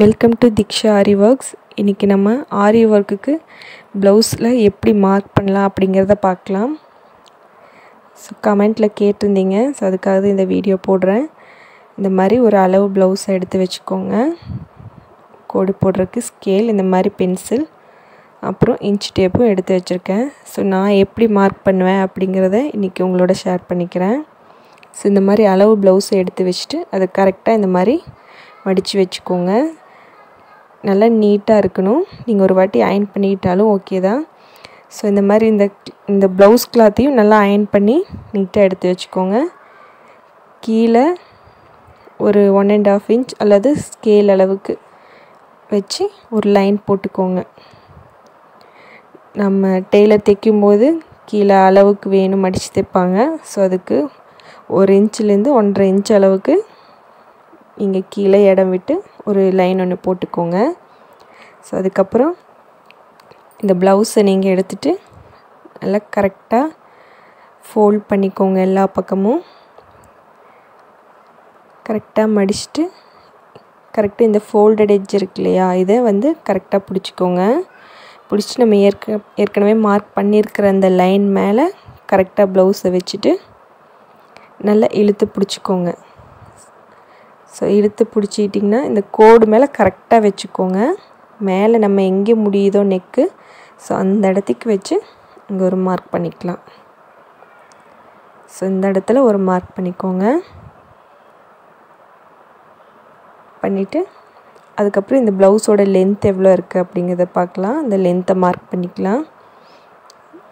Welcome to Diksha aari works. இன்றைக்கி நம்ம ஆரி ஒர்க்குக்கு ப்ளவுஸில் எப்படி மார்க் பண்ணலாம் அப்படிங்கிறத பார்க்கலாம். ஸோ கமெண்ட்டில் கேட்டிருந்தீங்க, ஸோ அதுக்காக இந்த வீடியோ போடுறேன். இந்த மாதிரி ஒரு அளவு ப்ளவுஸை எடுத்து வச்சுக்கோங்க. கோடு போடுறதுக்கு ஸ்கேல், இந்த மாதிரி பென்சில், அப்புறம் இன்ச் டேப்பும் எடுத்து வச்சுருக்கேன். ஸோ நான் எப்படி மார்க் பண்ணுவேன் அப்படிங்கிறத இன்றைக்கி உங்களோட ஷேர் பண்ணிக்கிறேன். ஸோ இந்த மாதிரி அளவு ப்ளவுஸை எடுத்து வச்சுட்டு அதை கரெக்டாக இந்த மாதிரி மடித்து வச்சுக்கோங்க. நல்லா நீட்டாக இருக்கணும். நீங்கள் ஒரு வாட்டி அயர்ன் பண்ணிக்கிட்டாலும் ஓகே தான். ஸோ இந்த மாதிரி இந்த ப்ளவுஸ் கிளாத்தையும் நல்லா அயர்ன் பண்ணி நீட்டாக எடுத்து வச்சுக்கோங்க. கீழே ஒரு 1.5 இன்ச் அல்லது ஸ்கேல் அளவுக்கு வச்சு ஒரு லைன் போட்டுக்கோங்க. நம்ம டெய்லர் தைக்கும்போது கீழே அளவுக்கு வேணும் மடித்து தைப்பாங்க. ஸோ அதுக்கு 1 இன்ச்லேருந்து 1.5 இன்ச் அளவுக்கு இங்கே கீழே இடம் விட்டு ஒரு லைன் ஒன்று போட்டுக்கோங்க. ஸோ அதுக்கப்புறம் இந்த ப்ளவுஸை நீங்கள் எடுத்துகிட்டு நல்லா கரெக்டாக ஃபோல்ட் பண்ணிக்கோங்க. எல்லா பக்கமும் கரெக்டாக மடிச்சுட்டு கரெக்டாக இந்த ஃபோல்டட் எட்ஜ் இருக்கு இல்லையா, இதை கரெக்டாக பிடிச்சிக்கோங்க. பிடிச்சிட்டு நம்ம ஏற்கனவே மார்க் பண்ணியிருக்கிற அந்த லைன் மேலே கரெக்டாக ப்ளவுஸை வச்சுட்டு நல்லா இழுத்து பிடிச்சிக்கோங்க. ஸோ இழுத்து பிடிச்சிட்டிங்கன்னா இந்த கோடு மேலே கரெக்டாக வச்சுக்கோங்க. மேலே நம்ம எங்கே முடியுதோ நெக்கு, ஸோ அந்த இடத்துக்கு வச்சு இங்கே ஒரு மார்க் பண்ணிக்கலாம். ஸோ இந்த இடத்துல ஒரு மார்க் பண்ணிக்கோங்க. பண்ணிவிட்டு அதுக்கப்புறம் இந்த ப்ளவுஸோட லென்த் எவ்வளோ இருக்குது அப்படிங்கிறத பார்க்கலாம். அந்த லென்த்தை மார்க் பண்ணிக்கலாம்.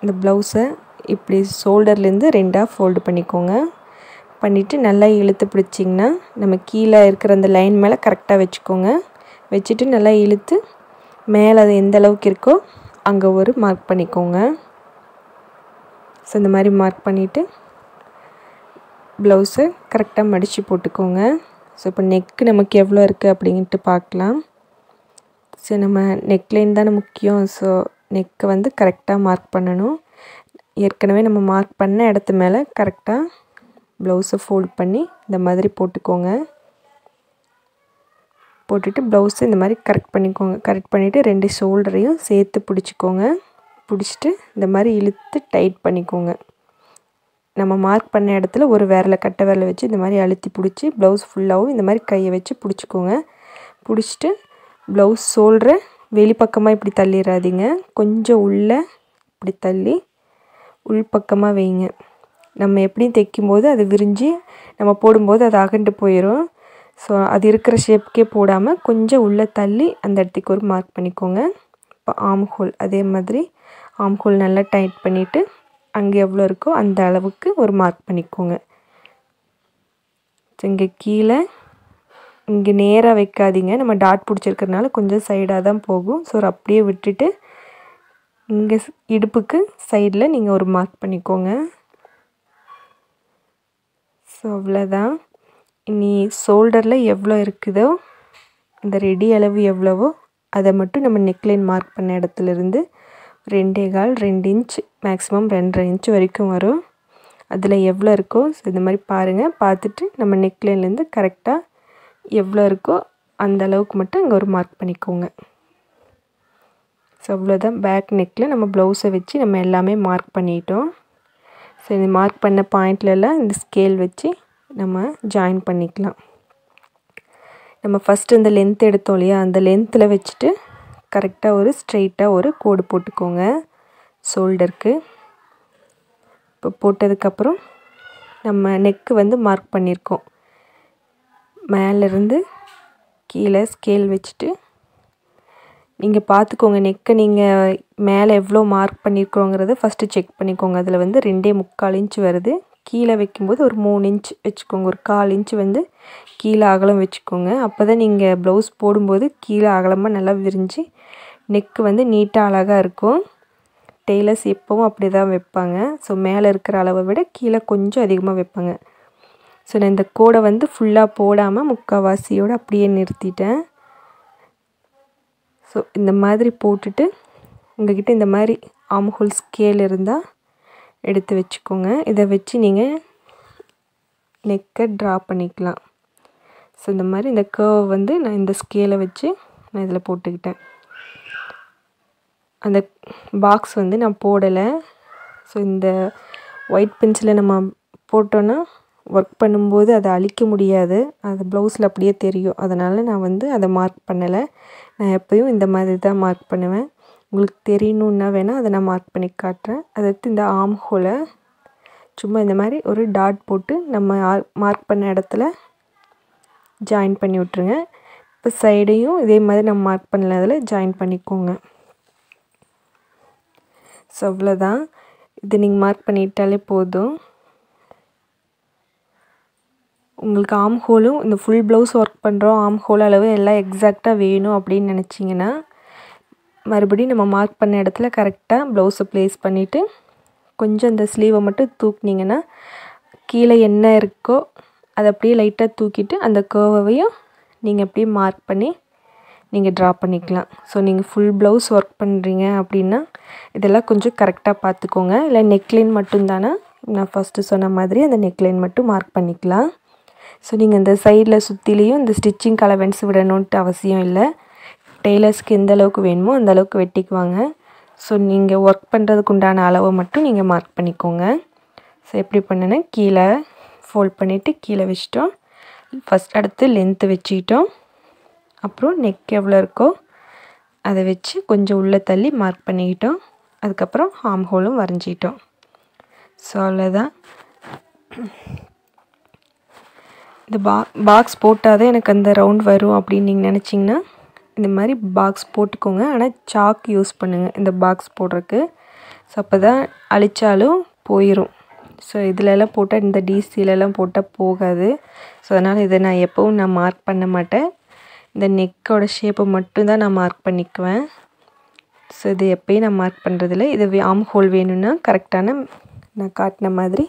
இந்த ப்ளவுஸை இப்படி ஷோல்டர்லேருந்து 2ஆக ஃபோல்டு பண்ணிக்கோங்க. பண்ணிவிட்டு நல்லா இழுத்து பிடிச்சிங்கன்னா நம்ம கீழே இருக்கிற அந்த லைன் மேலே கரெக்டாக வச்சுக்கோங்க. வச்சுட்டு நல்லா இழுத்து மேலே அது எந்த அளவுக்கு இருக்கோ அங்கே ஒரு மார்க் பண்ணிக்கோங்க. ஸோ இந்த மாதிரி மார்க் பண்ணிவிட்டு ப்ளவுஸை கரெக்டாக மடித்து போட்டுக்கோங்க. ஸோ இப்போ நெக்கு நமக்கு எவ்வளோ இருக்குது அப்படின்ட்டு பார்க்கலாம். ஸோ நம்ம நெக்லைன் தானே முக்கியம். ஸோ நெக்கை கரெக்டாக மார்க் பண்ணணும். ஏற்கனவே நம்ம மார்க் பண்ண இடத்து மேலே கரெக்டாக ப்ளவுஸை ஃபோல்ட் பண்ணி இந்த மாதிரி போட்டுக்கோங்க. போட்டுட்டு ப்ளவுஸை இந்த மாதிரி கரெக்ட் பண்ணிக்கோங்க. கரெக்ட் பண்ணிவிட்டு 2 ஷோல்டரையும் சேர்த்து பிடிச்சிக்கோங்க. பிடிச்சிட்டு இந்த மாதிரி இழுத்து டைட் பண்ணிக்கோங்க. நம்ம மார்க் பண்ண இடத்துல ஒரு கட்டை விரலை வச்சு இந்த மாதிரி அழுத்தி பிடிச்சி ப்ளவுஸ் ஃபுல்லாகவும் இந்த மாதிரி கையை வச்சு பிடிச்சிக்கோங்க. பிடிச்சிட்டு ப்ளவுஸ் ஷோல்டரை வெளிப்பக்கமாக இப்படி தள்ளிடாதீங்க. கொஞ்சம் உள்ளே இப்படி தள்ளி உள்பக்கமாக வைங்க. நம்ம எப்படியும் தைக்கும்போது அது விரிஞ்சு நம்ம போடும்போது அது அகண்டு போயிடும். ஸோ அது இருக்கிற ஷேப்புக்கே போடாமல் கொஞ்சம் உள்ளே தள்ளி அந்த இடத்துக்கு ஒரு மார்க் பண்ணிக்கோங்க. இப்போ ஆம் ஹோல் அதே மாதிரி ஆம் ஹோல் நல்லா டைட் பண்ணிவிட்டு அங்கே எவ்வளோ இருக்கோ அந்த அளவுக்கு ஒரு மார்க் பண்ணிக்கோங்க. ஸோ இங்கே கீழே இங்கே நேராக வைக்காதீங்க. நம்ம டாட் பிடிச்சிருக்கிறதுனால கொஞ்சம் சைடாக தான் போகும். ஸோ அப்படியே விட்டுட்டு இங்கே இடுப்புக்கு சைடில் நீங்கள் ஒரு மார்க் பண்ணிக்கோங்க. ஸோ அவ்வளோதான். இனி ஷோல்டரில் எவ்வளோ இருக்குதோ இந்த ரெடி அளவு எவ்வளவோ அதை மட்டும் நம்ம நெக்லைன் மார்க் பண்ண இடத்துலேருந்து 2.25 2 இன்ச் மேக்ஸிமம் 2.5 இன்ச் வரைக்கும் வரும். அதில் எவ்வளோ இருக்கோ ஸோ இந்த மாதிரி பாருங்கள். பார்த்துட்டு நம்ம நெக்லைன்லேருந்து கரெக்டாக எவ்வளோ இருக்கோ அந்த அளவுக்கு மட்டும் இங்கே ஒரு மார்க் பண்ணிக்கோங்க. ஸோ அவ்வளோதான். பேக் நெக்கில் நம்ம ப்ளவுஸை வச்சு நம்ம எல்லாமே மார்க் பண்ணிட்டோம். ஸோ இந்த மார்க் பண்ண பாயிண்ட்லலாம் இந்த ஸ்கேல் வச்சு நம்ம ஜாயின் பண்ணிக்கலாம். நம்ம ஃபஸ்ட்டு இந்த லென்த் எடுத்தோம் இல்லையா, அந்த லென்த்தில் வச்சுட்டு கரெக்டாக ஒரு ஸ்ட்ரெயிட்டாக ஒரு கோடு போட்டுக்கோங்க ஷோல்டருக்கு. இப்போ போட்டதுக்கப்புறம் நம்ம நெக்கு மார்க் பண்ணியிருக்கோம். மேலேருந்து கீழே ஸ்கேல் வச்சுட்டு நீங்கள் பார்த்துக்கோங்க. நெக்கை நீங்கள் மேலே எவ்வளோ மார்க் பண்ணியிருக்கோங்கிறத ஃபஸ்ட்டு செக் பண்ணிக்கோங்க. அதில் 2.25 இன்ச் வருது. கீழே வைக்கும்போது ஒரு 3 இன்ச் வச்சுக்கோங்க. ஒரு 1/4 இன்ச் கீழே அகலம் வச்சுக்கோங்க. அப்போ தான் நீங்கள் ப்ளவுஸ் போடும்போது கீழே அகலமாக நல்லா விரிஞ்சு நெக்கு நீட்டாக அழகாக இருக்கும். டெய்லர்ஸ் எப்போவும் அப்படி தான் வைப்பாங்க. ஸோ மேலே இருக்கிற அளவை விட கீழே கொஞ்சம் அதிகமாக வைப்பாங்க. ஸோ நான் இந்த கோடை ஃபுல்லாக போடாமல் முக்கால்வாசியோடு அப்படியே நிறுத்திட்டேன். ஸோ இந்த மாதிரி போட்டுட்டு உங்கள்கிட்ட இந்த மாதிரி ஆம் ஹோல் ஸ்கேல் இருந்தால் எடுத்து வச்சுக்கோங்க. இதை வச்சு நீங்கள் நெக்கை ட்ரா பண்ணிக்கலாம். ஸோ இந்த மாதிரி இந்த கர்வ் வந்து நான் இந்த ஸ்கேலை வச்சு நான் இதில் போட்டுக்கிட்டேன். அந்த பாக்ஸ் வந்து நான் போடலை. ஸோ இந்த ஒயிட் பென்சிலை நம்ம போட்டோன்னா ஒர்க் பண்ணும்போது அதை அழிக்க முடியாது, அது ப்ளவுஸில் அப்படியே தெரியும். அதனால் நான் வந்து அதை மார்க் பண்ணலை. நான் எப்போயும் இந்த மாதிரி தான் மார்க் பண்ணுவேன். உங்களுக்கு தெரியணுன்னா வேணால் அதை நான் மார்க் பண்ணி காட்டுறேன். அடுத்து இந்த ஆர்ம் ஹோலை சும்மா இந்த மாதிரி ஒரு டாட் போட்டு நம்ம மார்க் பண்ண இடத்துல ஜாயின் பண்ணி விட்ருங்க. இப்போ சைடையும் இதே மாதிரி நம்ம மார்க் பண்ணல அதில் ஜாயின் பண்ணிக்கோங்க. ஸோ அவ்வளோதான். இது நீங்கள் மார்க் பண்ணிட்டாலே போதும். உங்களுக்கு ஆர்ம் ஹோலும் இந்த ஃபுல் ப்ளவுஸ் ஒர்க் பண்ணுறோம், ஆர்ம் ஹோல் அளவு எல்லாம் எக்ஸாக்டாக வேணும் அப்படின்னு நினச்சிங்கன்னா மறுபடியும் நம்ம மார்க் பண்ண இடத்துல கரெக்டாக ப்ளவுஸை ப்ளேஸ் பண்ணிவிட்டு கொஞ்சம் இந்த ஸ்லீவை மட்டும் தூக்குனிங்கன்னா கீழே என்ன இருக்கோ அதை அப்படியே லைட்டாக தூக்கிட்டு அந்த கர்வையும் நீங்கள் அப்படியே மார்க் பண்ணி நீங்கள் ட்ரா பண்ணிக்கலாம். ஸோ நீங்கள் ஃபுல் ப்ளவுஸ் ஒர்க் பண்ணுறீங்க அப்படின்னா இதெல்லாம் கொஞ்சம் கரெக்டாக பார்த்துக்கோங்க. இல்லை நெக்லைன் மட்டும்தானா நான் ஃபஸ்ட்டு சொன்ன மாதிரி அந்த நெக்லைன் மட்டும் மார்க் பண்ணிக்கலாம். ஸோ நீங்கள் இந்த சைடில் சுற்றிலையும் இந்த ஸ்டிச்சிங் அலவன்ஸ் விடணுன்ட்டு அவசியம் இல்லை. டெய்லர்ஸ்க்கு எந்த அளவுக்கு வேணுமோ அந்த அளவுக்கு வெட்டிக்குவாங்க. ஸோ நீங்கள் ஒர்க் பண்ணுறதுக்கு உண்டான அளவை மட்டும் நீங்கள் மார்க் பண்ணிக்கோங்க. ஸோ எப்படி பண்ணேன்னா கீழே ஃபோல்ட் பண்ணிவிட்டு கீழே வச்சிட்டோம். ஃபஸ்ட் அடுத்து லென்த்து வச்சுக்கிட்டோம். அப்புறம் நெக் எவ்வளோ இருக்கோ அதை வச்சு கொஞ்சம் உள்ளே தள்ளி மார்க் பண்ணிக்கிட்டோம். அதுக்கப்புறம் ஆர்ம் ஹோலும் வரைஞ்சிக்கிட்டோம். ஸோ அவ்வளோதான். இந்த பாக்ஸ் போட்டால் தான் எனக்கு அந்த ரவுண்ட் வரும் அப்படின்னு நீங்கள் நினச்சிங்கன்னா இந்த மாதிரி பாக்ஸ் போட்டுக்கோங்க. ஆனால் சாக் யூஸ் பண்ணுங்கள் இந்த பாக்ஸ் போடுறதுக்கு. ஸோ அப்போ தான் அழிச்சாலும் போயிடும். ஸோ இதிலெல்லாம் போட்டால் இந்த டிசிலெல்லாம் போட்டால் போகாது. ஸோ அதனால் இதை நான் எப்போவும் நான் மார்க் பண்ண மாட்டேன். இந்த நெக்கோட ஷேப்பை மட்டும்தான் நான் மார்க் பண்ணிக்குவேன். ஸோ இது எப்போயும் நான் மார்க் பண்ணுறதில்ல. இது ஆர்ம் ஹோல் வேணும்னா கரெக்டான நான் காட்டின மாதிரி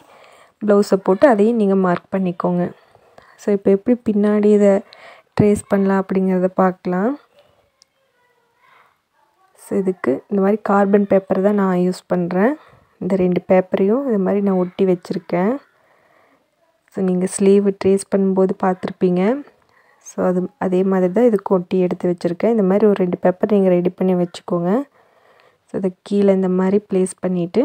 ப்ளவுஸை போட்டு அதையும் நீங்கள் மார்க் பண்ணிக்கோங்க. ஸோ இப்போ எப்படி பின்னாடி இதை ட்ரேஸ் பண்ணலாம் அப்படிங்கிறத பார்க்கலாம். ஸோ இதுக்கு இந்த மாதிரி கார்பன் பேப்பர் தான் நான் யூஸ் பண்ணுறேன். இந்த 2 பேப்பரையும் இது மாதிரி நான் ஒட்டி வச்சுருக்கேன். ஸோ நீங்கள் ஸ்லீவ் ட்ரேஸ் பண்ணும்போது பார்த்துருப்பீங்க. ஸோ அதே மாதிரி தான் இதுக்கு ஒட்டி எடுத்து வச்சுருக்கேன். இந்த மாதிரி ஒரு 2 பேப்பர் நீங்கள் ரெடி பண்ணி வச்சுக்கோங்க. ஸோ அதை கீழே இந்த மாதிரி ப்ளேஸ் பண்ணிவிட்டு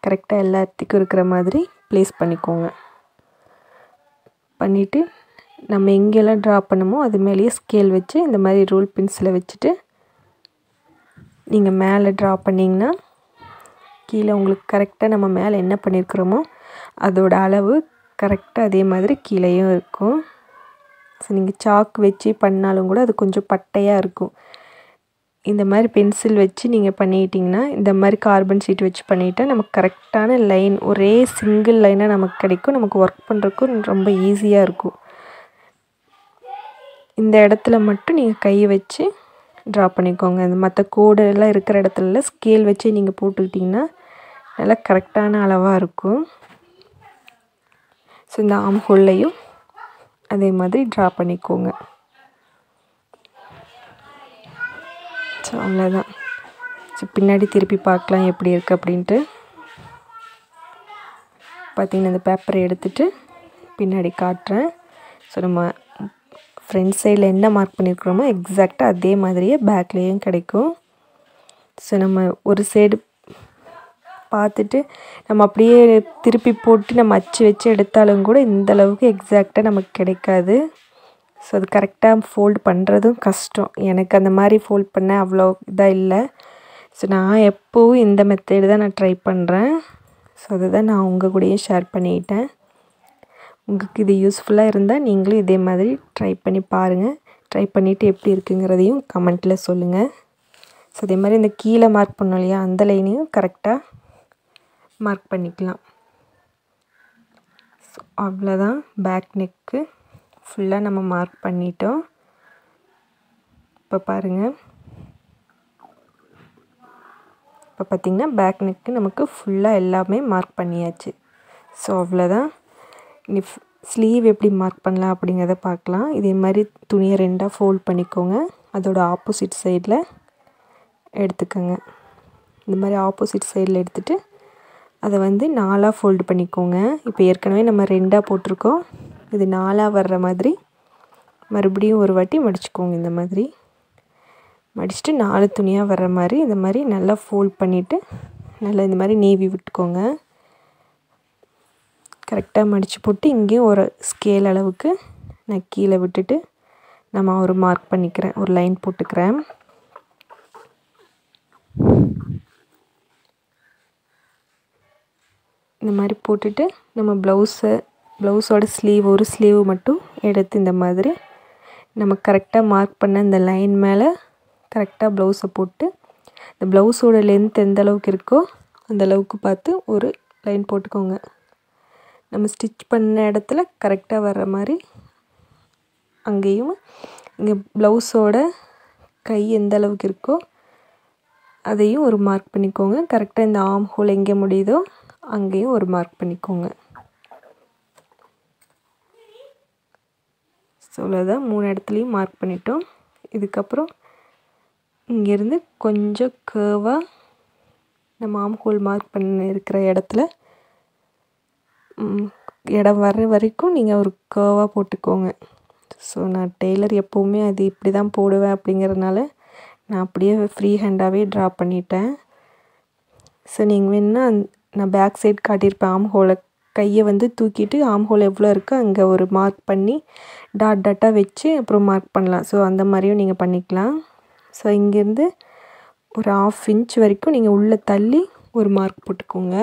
கரெக்டாக எல்லாத்துக்கும் இருக்கிற மாதிரி ப்ளேஸ் பண்ணிக்கோங்க. பண்ணிவிட்டு நம்ம எங்கெல்லாம் ட்ரா பண்ணுமோ அது மேலேயே ஸ்கேல் வச்சு இந்த மாதிரி ரூல் பென்சிலை வச்சுட்டு நீங்கள் மேலே ட்ரா பண்ணிங்கன்னா கீழே உங்களுக்கு கரெக்டாக நம்ம மேலே என்ன பண்ணியிருக்கிறோமோ அதோட அளவு கரெக்டாக அதே மாதிரி கீழேயும் இருக்கும். ஸோ நீங்கள் சாக் வச்சு பண்ணாலும் கூட அது கொஞ்சம் பட்டையாக இருக்கும். இந்த மாதிரி பென்சில் வச்சு நீங்கள் பண்ணிக்கிட்டிங்கன்னா இந்த மாதிரி கார்பன் ஷீட் வச்சு பண்ணிட்டா நமக்கு கரெக்டான லைன் ஒரே சிங்கிள் லைனாக நமக்கு கிடைக்கும். நமக்கு ஒர்க் பண்ணுறதுக்கும் ரொம்ப ஈஸியாக இருக்கும். இந்த இடத்துல மட்டும் நீங்கள் கையை வச்சு ட்ரா பண்ணிக்கோங்க. இந்த மற்ற கோடெல்லாம் இருக்கிற இடத்துல ஸ்கேல் வச்சு நீங்கள் போட்டுக்கிட்டிங்கன்னா நல்லா கரெக்டான அளவாக இருக்கும். ஸோ இந்த ஆர்ம் ஹோல்லையும் அதே மாதிரி ட்ரா பண்ணிக்கோங்க. ஸோ அவ்வளோதான். ஸோ பின்னாடி திருப்பி பார்க்கலாம் எப்படி இருக்குது அப்படின்ட்டு. பார்த்திங்கன்னா இந்த பேப்பரை எடுத்துகிட்டு பின்னாடி காட்டுறேன். ஸோ நம்ம ஃப்ரண்ட் சைடில் என்ன மார்க் பண்ணியிருக்கிறோமோ எக்ஸாக்டாக அதே மாதிரியே பேக்லேயும் கிடைக்கும். ஸோ நம்ம ஒரு சைடு பார்த்துட்டு நம்ம அப்படியே திருப்பி போட்டு நம்ம அச்சு வச்சு எடுத்தாலும் கூட இந்த அளவுக்கு எக்ஸாக்டாக நமக்கு கிடைக்காது. ஸோ அது கரெக்டாக ஃபோல்டு பண்ணுறதும் கஷ்டம். எனக்கு அந்த மாதிரி ஃபோல்ட் பண்ண அவ்வளோ இதாக இல்லை. ஸோ நான் எப்போவும் இந்த மெத்தேடு தான் நான் ட்ரை பண்ணுறேன். ஸோ அதுதான் நான் உங்கள் கூடயும் ஷேர் பண்ணிக்கிட்டேன். உங்களுக்கு இது யூஸ்ஃபுல்லாக இருந்தால் நீங்களும் இதே மாதிரி ட்ரை பண்ணி பாருங்கள். ட்ரை பண்ணிவிட்டு எப்படி இருக்குங்கிறதையும் கமெண்ட்டில் சொல்லுங்கள். ஸோ அதே மாதிரி இந்த கீழே மார்க் பண்ணோம் இல்லையா அந்த லைனையும் கரெக்டாக மார்க் பண்ணிக்கலாம். ஸோ அவ்வளோதான். பேக் நெக்கு ஃபுல்லாக நம்ம மார்க் பண்ணிட்டோம். இப்போ பாருங்கள், இப்போ பார்த்திங்கன்னா பேக் நெக்கு நமக்கு ஃபுல்லாக எல்லாமே மார்க் பண்ணியாச்சு. ஸோ அவ்வளோதான். இனி ஸ்லீவ் எப்படி மார்க் பண்ணலாம் அப்படிங்கிறத பார்க்கலாம். இதே மாதிரி துணியை 2ஆக ஃபோல்ட் பண்ணிக்கோங்க. அதோட ஆப்போசிட் சைடில் எடுத்துக்கோங்க. இந்த மாதிரி ஆப்போசிட் சைடில் எடுத்துகிட்டு அதை வந்து 4ஆக ஃபோல்டு பண்ணிக்கோங்க. இப்போ ஏற்கனவே நம்ம 2ஆக போட்டிருக்கோம். இது 4ஆக வர்ற மாதிரி மறுபடியும் ஒரு வாட்டி மடிச்சுக்கோங்க. இந்த மாதிரி மடிச்சுட்டு 4 துணியாக வர்ற மாதிரி இந்த மாதிரி நல்லா ஃபோல்ட் பண்ணிவிட்டு நல்லா இந்த மாதிரி நீவி விட்டுக்கோங்க. கரெக்டாக மடித்து போட்டு இங்கேயும் ஒரு ஸ்கேல் அளவுக்கு நான் கீழே விட்டுட்டு நம்ம ஒரு மார்க் பண்ணிக்கிறேன், ஒரு லைன் போட்டுக்கிறேன். இந்த மாதிரி போட்டுட்டு நம்ம ப்ளவுஸோட ஒரு ஸ்லீவ் மட்டும் எடுத்து இந்த மாதிரி நம்ம கரெக்டாக மார்க் பண்ண இந்த லைன் மேலே கரெக்டாக ப்ளவுஸை போட்டு இந்த ப்ளவுஸோட லென்த் எந்த அளவுக்கு இருக்கோ அந்த அளவுக்கு பார்த்து ஒரு லைன் போட்டுக்கோங்க. நம்ம ஸ்டிச் பண்ண இடத்துல கரெக்டாக வர்ற மாதிரி அங்கேயும் இங்கே ப்ளவுஸோட கை எந்த அளவுக்கு இருக்கோ அதையும் ஒரு மார்க் பண்ணிக்கோங்க. கரெக்டாக இந்த ஆர்ம் ஹோல் எங்கே முடியுதோ அங்கேயும் ஒரு மார்க் பண்ணிக்கோங்க. ஸோ அவ்வளோதான், 3 இடத்துலையும் மார்க் பண்ணிட்டோம். இதுக்கப்புறம் இங்கேருந்து கொஞ்சம் கேர்வாக நம்ம ஆர்ம் ஹோல் மார்க் பண்ணி இருக்கிற இடத்துல இடம் வர்ற வரைக்கும் நீங்கள் ஒரு கேர்வாக போட்டுக்கோங்க. ஸோ நான் டெய்லர் எப்போவுமே அது இப்படி தான் போடுவேன் அப்படிங்கிறதுனால நான் அப்படியே ஃப்ரீ ஹேண்டாகவே ட்ரா பண்ணிட்டேன். ஸோ நீங்கள் வேணுன்னா நான் பேக் சைடு காட்டியிருப்பேன், ஆர்ம் ஹோலை கையை தூக்கிட்டு ஆர்ம் ஹோல் எவ்வளோ இருக்கோ அங்கே ஒரு மார்க் பண்ணி டாட்டாக வச்சு அப்புறம் மார்க் பண்ணலாம். ஸோ அந்த மாதிரியும் நீங்கள் பண்ணிக்கலாம். ஸோ இங்கேருந்து ஒரு 1/2 இன்ச் வரைக்கும் நீங்கள் உள்ளே தள்ளி ஒரு மார்க் போட்டுக்கோங்க.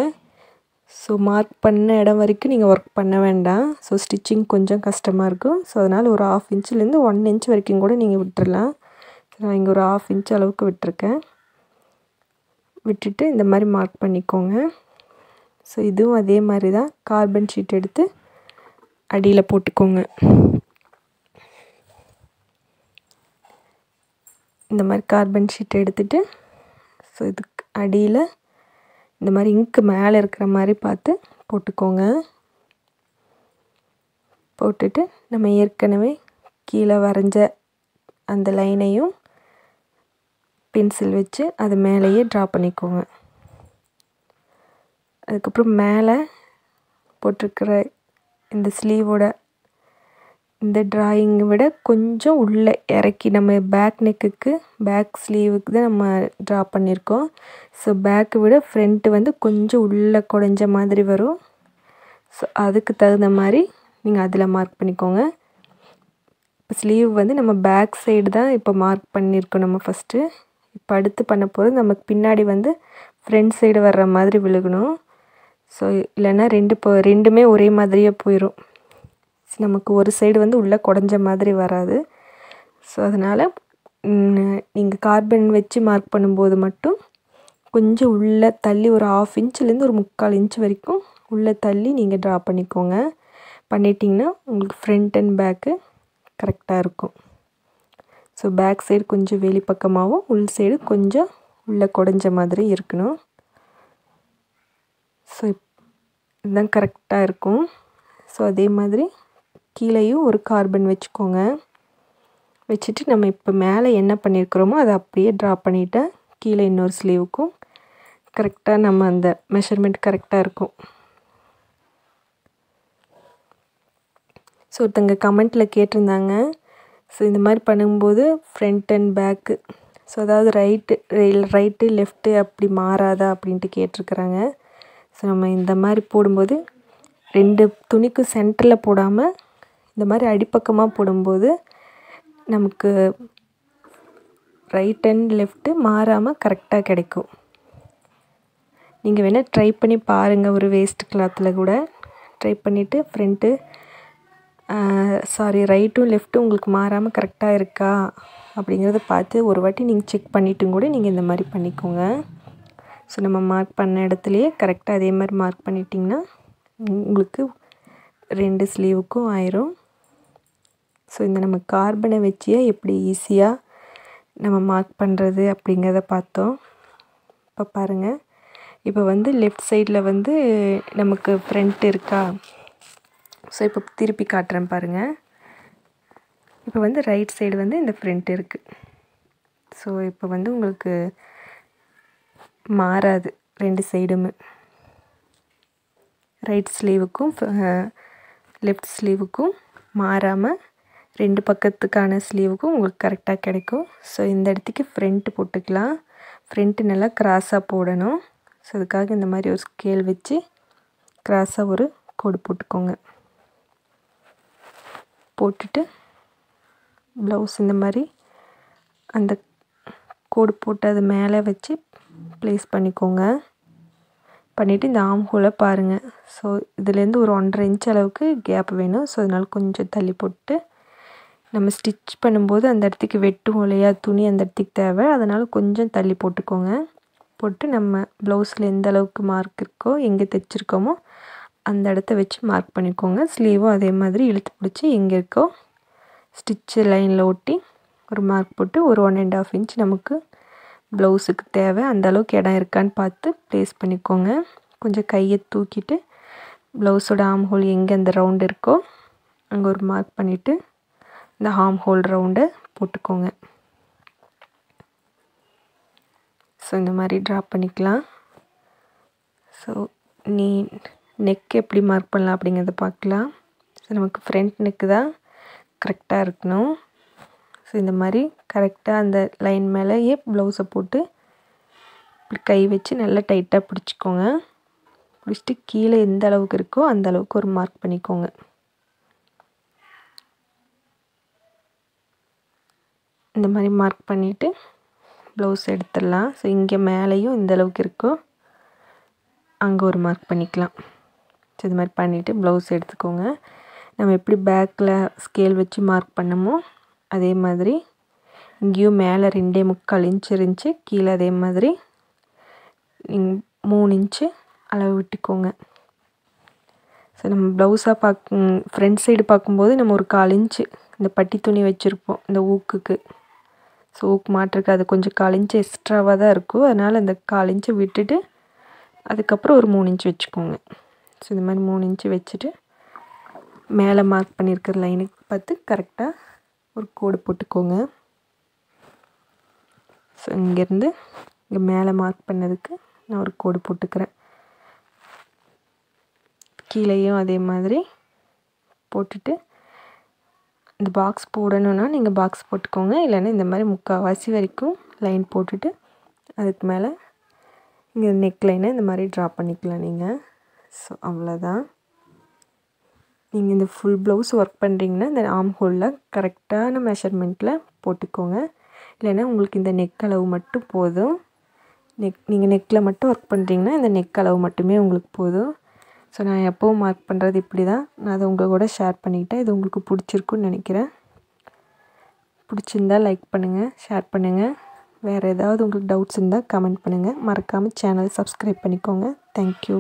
ஸோ மார்க் பண்ண இடம் வரைக்கும் நீங்கள் ஒர்க் பண்ண வேண்டாம். ஸோ ஸ்டிச்சிங் கொஞ்சம் கஷ்டமாக இருக்கும். ஸோ அதனால் ஒரு 1/2 இன்ச்லேருந்து 1 இன்ச் வரைக்கும் கூட நீங்கள் விட்டுறலாம். நான் இங்கே ஒரு 1/2 இன்ச் அளவுக்கு விட்டுருக்கேன். விட்டுட்டு இந்த மாதிரி மார்க் பண்ணிக்கோங்க. ஸோ இதுவும் அதே மாதிரி தான் கார்பன் ஷீட் எடுத்து அடியில் போட்டுக்கோங்க. இந்த மாதிரி கார்பன் ஷீட் எடுத்துகிட்டு ஸோ இதுக்கு அடியில் இந்த மாதிரி இங்க்கு மேலே இருக்கிற மாதிரி பார்த்து போட்டுக்கோங்க. போட்டுட்டு நம்ம ஏற்கனவே கீழே வரைஞ்ச அந்த லைனையும் பென்சில் வச்சு அது மேலேயே ட்ரா பண்ணிக்கோங்க. அதுக்கப்புறம் மேலே போட்டிருக்கிற இந்த ஸ்லீவோட இந்த ட்ராயிங்கை விட கொஞ்சம் உள்ளே இறக்கி நம்ம பேக் ஸ்லீவுக்கு தான் நம்ம ட்ரா பண்ணியிருக்கோம். ஸோ பேக்கை விட ஃப்ரண்ட்டு கொஞ்சம் உள்ளே குடஞ்ச மாதிரி வரும். ஸோ அதுக்கு தகுந்த மாதிரி நீங்கள் அதில் மார்க் பண்ணிக்கோங்க. இப்போ ஸ்லீவ் நம்ம பேக் சைடு தான் இப்போ மார்க் பண்ணியிருக்கோம் நம்ம ஃபஸ்ட்டு. இப்போ அடுத்து பண்ண போகிறது நமக்கு பின்னாடி ஃப்ரண்ட் சைடு வர்ற மாதிரி விழுகணும். ஸோ இல்லைன்னா ரெண்டுமே ஒரே மாதிரியே போயிடும். நமக்கு ஒரு சைடு உள்ளே குடஞ்ச மாதிரி வராது. ஸோ அதனால் நீங்கள் கார்பன் வச்சு மார்க் பண்ணும்போது மட்டும் கொஞ்சம் உள்ளே தள்ளி ஒரு 1/2 இன்ச்லேருந்து ஒரு 3/4 இன்ச் வரைக்கும் உள்ளே தள்ளி நீங்கள் ட்ரா பண்ணிக்கோங்க. பண்ணிட்டிங்கன்னா உங்களுக்கு ஃப்ரண்ட் அண்ட் பேக்கு கரெக்டாக இருக்கும். ஸோ பேக் சைடு கொஞ்சம் வெளி பக்கமாகவும் உள் சைடு கொஞ்சம் உள்ளே குடஞ்ச மாதிரி இருக்கணும். ஸோ இதுதான் கரெக்டாக இருக்கும். ஸோ அதே மாதிரி கீழேயும் ஒரு கார்பன் வச்சுக்கோங்க. வச்சுட்டு நம்ம இப்போ மேலே என்ன பண்ணியிருக்கிறோமோ அதை அப்படியே ட்ரா பண்ணிவிட்டு கீழே இன்னொரு ஸ்லீவுக்கும் கரெக்டாக நம்ம அந்த மெஷர்மெண்ட் கரெக்டாக இருக்கும். ஸோ ஒருத்தங்க கமெண்ட்டில் கேட்டிருந்தாங்க, ஸோ இந்த மாதிரி பண்ணும்போது ஃப்ரண்ட் அண்ட் பேக்கு ஸோ அதாவது ரைட்டு லெஃப்ட்டு அப்படி மாறாதா அப்படின்ட்டு கேட்டிருக்கிறாங்க. ஸோ நம்ம இந்த மாதிரி போடும்போது 2 துணிக்கும் சென்டரில் போடாமல் இந்த மாதிரி அடிப்பக்கமாக போடும்போது நமக்கு ரைட் அண்ட் லெஃப்ட்டு மாறாமல் கரெக்டாக கிடைக்கும். நீங்கள் வேணால் ட்ரை பண்ணி பாருங்கள், ஒரு வேஸ்ட் கிளாத்தில் கூட ட்ரை பண்ணிவிட்டு ஃப்ரண்ட்டு ரைட்டும் லெஃப்ட்டும் உங்களுக்கு மாறாமல் கரெக்டாக இருக்கா அப்படிங்கிறத பார்த்து ஒரு வாட்டி நீங்கள் செக் பண்ணிவிட்டும் கூட நீங்கள் இந்த மாதிரி பண்ணிக்கோங்க. ஸோ நம்ம மார்க் பண்ண இடத்துலையே கரெக்டாக அதே மாதிரி மார்க் பண்ணிட்டிங்கன்னா உங்களுக்கு 2 ஸ்லீவுக்கும் ஆயிரும். ஸோ இந்த நம்ம கார்பனை வச்சே எப்படி ஈஸியாக நம்ம மார்க் பண்ணுறது அப்படிங்கிறத பார்த்தோம். இப்போ பாருங்கள், இப்போ லெஃப்ட் சைடில் நமக்கு ஃப்ரண்ட் இருக்கா. ஸோ இப்போ திருப்பி காட்டுறேன் பாருங்கள். இப்போ ரைட் சைடு இந்த ஃப்ரண்ட் இருக்குது. ஸோ இப்போ உங்களுக்கு மாறாது 2 சைடுமே. ரைட் ஸ்லீவுக்கும் லெஃப்ட் ஸ்லீவுக்கும் மாறாமல் 2 பக்கத்துக்கான ஸ்லீவுக்கும் உங்களுக்கு கரெக்டாக கிடைக்கும். ஸோ இந்த இடத்துக்கு ஃப்ரண்ட் போட்டுக்கலாம். ஃப்ரண்ட்டு நல்லா கிராஸாக போடணும். ஸோ அதுக்காக இந்த மாதிரி ஒரு ஸ்கேல் வச்சு கிராஸாக ஒரு கோடு போட்டுக்கோங்க. போட்டுட்டு ப்ளவுஸ் இந்த மாதிரி அந்த கோடு போட்டு அது மேலே வச்சு ப்ளேஸ் பண்ணிக்கோங்க. பண்ணிவிட்டு இந்த ஆம் ஹோலை பாருங்கள். ஸோ இதுலேருந்து ஒரு 1.5 இன்ச் அளவுக்கு கேப் வேணும். ஸோ அதனால் கொஞ்சம் தள்ளி போட்டு நம்ம ஸ்டிச் பண்ணும்போது அந்த இடத்துக்கு வெட்டும் இல்லையா, துணி அந்த இடத்துக்கு தேவை. அதனால் கொஞ்சம் தள்ளி போட்டுக்கோங்க. போட்டு நம்ம ப்ளவுஸில் எந்த அளவுக்கு மார்க் இருக்கோ, எங்கே தைச்சிருக்கோமோ அந்த இடத்த வச்சு மார்க் பண்ணிக்கோங்க. ஸ்லீவும் அதே மாதிரி இழுத்து பிடிச்சி எங்கே இருக்கோ ஸ்டிச்சு லைனில் ஒட்டி ஒரு மார்க் போட்டு ஒரு 1.5 இன்ச் நமக்கு ப்ளவுஸுக்கு தேவை. அந்த அளவுக்கு இடம் இருக்கான்னு பார்த்து ப்ளேஸ் பண்ணிக்கோங்க. கொஞ்சம் கையை தூக்கிட்டு ப்ளவுஸோட ஆம் ஹோல் எங்கே அந்த ரவுண்டு இருக்கோ அங்கே ஒரு மார்க் பண்ணிவிட்டு இந்த ஆம் ஹோல் ரவுண்டை போட்டுக்கோங்க. ஸோ இந்த மாதிரி ட்ரா பண்ணிக்கலாம். ஸோ நெக் எப்படி மார்க் பண்ணலாம் அப்படிங்கிறத பார்க்கலாம். ஸோ நமக்கு ஃப்ரண்ட் நெக்கு தான் கரெக்டாக இருக்கணும். ஸோ இந்த மாதிரி கரெக்டாக அந்த லைன் மேலேயே ப்ளவுஸை போட்டு இப்படி கை வச்சு நல்லா டைட்டாக பிடிச்சிக்கோங்க. பிடிச்சிட்டு கீழே எந்த அளவுக்கு இருக்கோ அந்த அளவுக்கு ஒரு மார்க் பண்ணிக்கோங்க. இந்த மாதிரி மார்க் பண்ணிவிட்டு ப்ளவுஸ் எடுத்துடலாம். ஸோ இங்கே மேலேயும் இந்த அளவுக்கு இருக்கோ அங்கே ஒரு மார்க் பண்ணிக்கலாம். ஸோ இது மாதிரி பண்ணிவிட்டு ப்ளவுஸ் எடுத்துக்கோங்க. நம்ம எப்படி பேக்கில் ஸ்கேல் வச்சு மார்க் பண்ணமோ அதே மாதிரி இங்கேயும் மேலே 2.25 இன்ச் இருந்துச்சு, கீழே அதே மாதிரி 3 இன்ச்சு அளவு விட்டுக்கோங்க. ஸோ நம்ம ப்ளவுஸாக ஃப்ரண்ட் சைடு பார்க்கும்போது நம்ம ஒரு 1/4 இன்ச்சு இந்த பட்டி துணி வச்சுருப்போம் இந்த ஊக்குக்கு. ஸோ ஊக்கு மாட்டிருக்கு, அது கொஞ்சம் 1/4 இன்ச்சு எக்ஸ்ட்ராவாக தான் இருக்கும். அதனால் அந்த 1/4 இன்ச்சை விட்டுட்டு அதுக்கப்புறம் ஒரு 3 இன்ச் வச்சுக்கோங்க. ஸோ இந்த மாதிரி 3 இன்ச்சு வச்சுட்டு மேலே மார்க் பண்ணியிருக்கிற லைனுக்கு பார்த்து கரெக்டாக ஒரு கோடு போட்டுக்கோங்க. ஸோ இங்கேருந்து இங்கே மேலே மார்க் பண்ணதுக்கு நான் ஒரு கோடு போட்டுக்கிறேன். கீழேயும் அதே மாதிரி போட்டுட்டு இந்த பாக்ஸ் போடணுன்னா நீங்கள் பாக்ஸ் போட்டுக்கோங்க. இல்லைன்னா இந்த மாதிரி 3/4 வரைக்கும் லைன் போட்டுட்டு அதுக்கு மேலே இங்கே நெக் லைனை இந்த மாதிரி ட்ரா பண்ணிக்கலாம் நீங்கள். ஸோ அவ்வளோதான். நீங்கள் இந்த ஃபுல் ப்ளவுஸ் ஒர்க் பண்ணுறீங்கன்னா இந்த ஆம் ஹோலில் கரெக்டான மெஷர்மெண்ட்டில் போட்டுக்கோங்க. இல்லைன்னா உங்களுக்கு இந்த நெக் அளவு மட்டும் போதும். நீங்கள் நெக்கில் மட்டும் ஒர்க் பண்ணுறீங்கன்னா இந்த நெக் அளவு மட்டுமே உங்களுக்கு போதும். ஸோ நான் எப்போவும் மார்க் பண்ணுறது இப்படி தான். நான் அதை உங்கள் கூட ஷேர் பண்ணிக்கிட்டேன். இது உங்களுக்கு பிடிச்சிருக்குன்னு நினைக்கிறேன். பிடிச்சிருந்தால் லைக் பண்ணுங்கள், ஷேர் பண்ணுங்கள். வேறு ஏதாவது உங்களுக்கு டவுட்ஸ் இருந்தால் கமெண்ட் பண்ணுங்கள். மறக்காமல் சேனல் சப்ஸ்கிரைப் பண்ணிக்கோங்க. தேங்க்யூ.